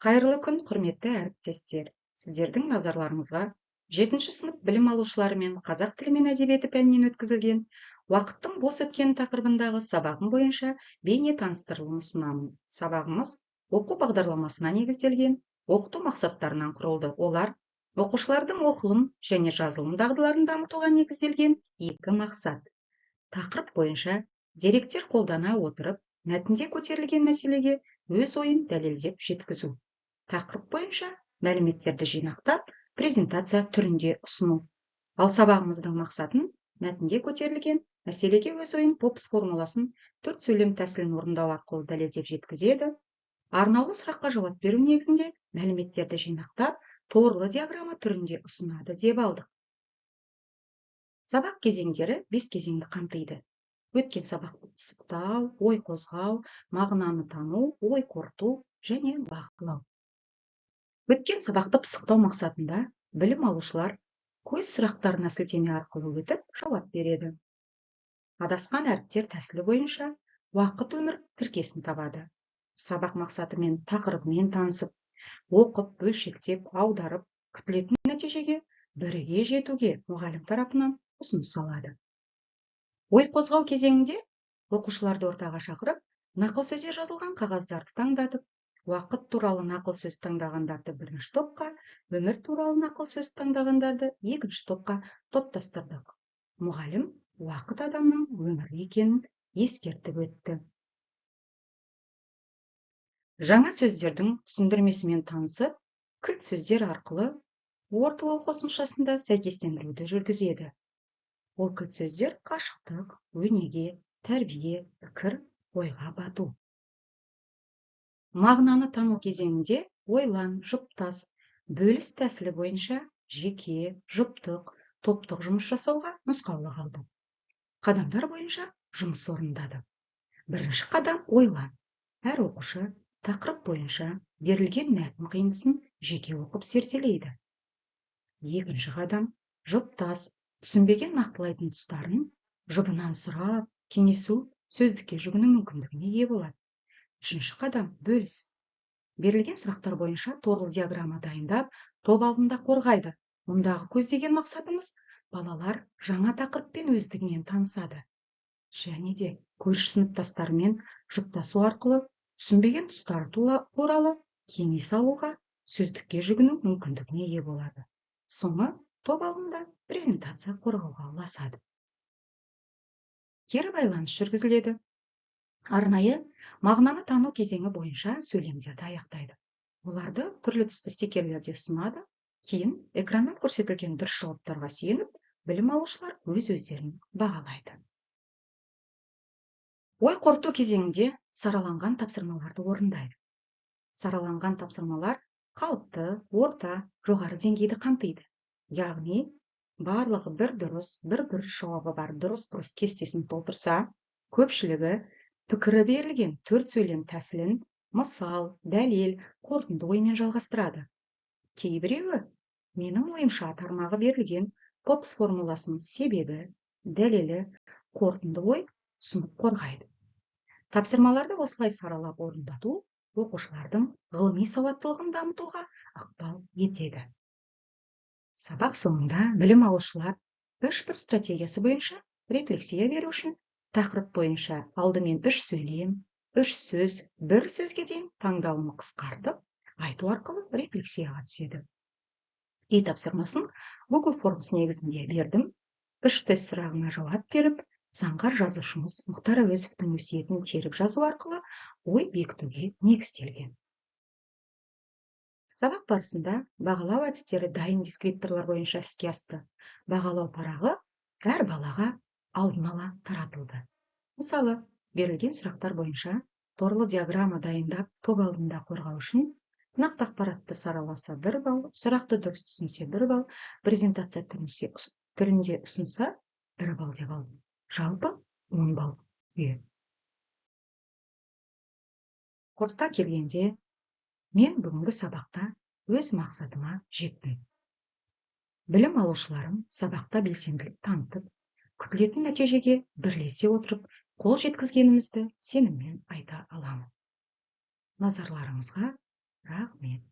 Қайырлы күн, құрметті әріптестер. Сіздердің назарларыңызға 7-ші сынып білім алушылары мен қазақ тілі мен әдебиеті пәнінен өткізілген уақыттың бос өткені тақырыбындағы сабағым бойынша бейне таныстырылым ұсынамын. Сабағымыз оқу бағдарламасына негізделген, оқыту мақсаттарынан құрылды. Олар оқушылардың оқылым және жазылым дағдыларын дамытуға негізделген екі мақсат. Тақырып бойынша деректер қолдана отырып, мәтінде көтерілген мәселеге өз ойын дәлелдеп жеткізу. Тақырып бойынша мәліметтерді жинақтап, презентация түрінде ұсыну. Ал сабағымыздың мақсатын мәтінде көтерілген мәселеге өз ойын попс формуласын 4 сөйлем тәсілін орындау арқылы дәлелдеп жеткізеді. Арнаулы сұраққа жауап беру негізінде мәліметтерді жинақтап, торлы диаграмма түрінде ұсынады деп алдық. Сабақ кезеңдері 5 кезеңді қамтиды. Өткен сабақты пысықтау, ой қозғау, мағынаны тану, ой қорыту және бақылау. Өткен сабақты пысықтау мақсатында білім алушылар көз сұрақтарына сілтеме арқылы өтіп жауап береді. Адасқан әріптер тәсілі бойынша уақыт өмір тіркесін табады. Сабақ мақсатымен тақырыбымен танысып, оқып, бөлшектеп, аударып, күтілетін нәтижеге бірге жетуге мұғалім тарапынан ұсыныс алады. Ой қозғау кезеңінде оқушыларды ортаға шақырып, нақыл сөздер жазылған қағаздарды таңдатып, уақыт туралы нақыл сөз таңдағандарды бірінші топқа, өмір туралы нақыл сөз таңдағандарды екінші топқа топтастырдық. Мұғалім уақыт адамның өмірі екенін ескертіп өтті. Жаңа сөздердің түсіндірмесімен танысып, кілт сөздер арқылы ортуыл қосымшасында сәйкестендіруді жүргізеді. Ол кілт сөздер қашықтық, өнеге, тәрбие, пікір, ойға бату. Мағынаны тану кезеңінде ойлан, жұптас, бөліс тәсілі бойынша жеке, жұптық, топтық жұмыс жасауға нұсқаулық алды. Қадамдар бойынша жұмыс орындады. Бірінші қадам ойлан. Әр оқушы тақырып бойынша берілген мәтін қиындысын жеке оқып зерделейді. Екінші қадам жұптас. Түсінбеген нақтылайтын тұстарын жұбынан сұрап, кеңесу, сөздікке жүгіну мүмкіндігіне ие болады. Үшінші қадам бөліс. Берілген сұрақтар бойынша торлы диаграмма дайындап, топ алдында қорғайды. Мұндағы көздеген мақсатымыз балалар жаңа тақырыппен өздігінен танысады. Және де көрші сыныптастарымен жұптасу арқылы түсінбеген тұстары туралы кеңес алуға, сөздікке жүгіну мүмкіндігіне ие болады. Соңы топ алдында презентация қорғауға ұласады. Кері байланыс жүргізіледі. Арнайы мағынаны тану кезеңі бойынша сөйлемдерді аяқтайды. Оларды түрлі түсті стикерлерде ұсынады. Кейін экраннан көрсетілген дұрыс жауаптарға сүйеніп, білім алушылар өз-өздерін бағалайды. Ой қорыту кезеңінде сараланған тапсырмаларды орындайды. Сараланған тапсырмалар қалыпты, орта, жоғары деңгейді қамтиды. Яғни, барлығы бір дұрыс, бір бұрыс жауабы бар дұрыс-бұрыс кестесін толтырса, көпшілігі пікірі берілген 4 сөйлем тәсілін мысал, дәлел, қорытынды оймен жалғастырады. Кейбіреуі менің ойымша тармағы берілген попс формуласының себебі, дәлелі, қорытынды ой ұсынып қорғайды. Тапсырмаларды осылай саралап орындату оқушылардың ғылыми сауаттылығын дамытуға ықпал етеді. Сабақ соңында білім алушылар 3-1 стратегиясы бойынша рефлексия беру үшін тақырып бойынша алдымен 3 сөйлем, 3 сөз, 1 сөзге дейін таңдауын қысқартып, айту арқылы рефлексияға түседі. Үй тапсырмасын Google Forms негізінде бердім. 3 тест сұрағына жауап беріп, заңғар жазушымыз Мұхтар Әуезовтің өсиетін теріп жазу арқылы ой бекітуге негізделген. Сабақ барысында бағалау әдістері дайын дескрипторлар бойынша іске асты. Бағалау парағы әр балаға алдын ала таратылды. Мысалы, берілген сұрақтар бойынша торлы диаграмма дайындап, топ алдында қорғау үшін нақты ақпаратты сараласа 1 балл, сұрақты дұрыс түсінсе 1 балл, презентация түрінде ұсынса 1 балл деп алды. Жалпы 10 балл. Қорыта келгенде, мен бүгінгі сабақта өз мақсатыма жеттім. Білім алушыларым сабақта белсенділік танытып, күтілетін нәтижеге бірлесе отырып, қол жеткізгенімізді сеніммен айта аламын. Назарларыңызға Рахмет.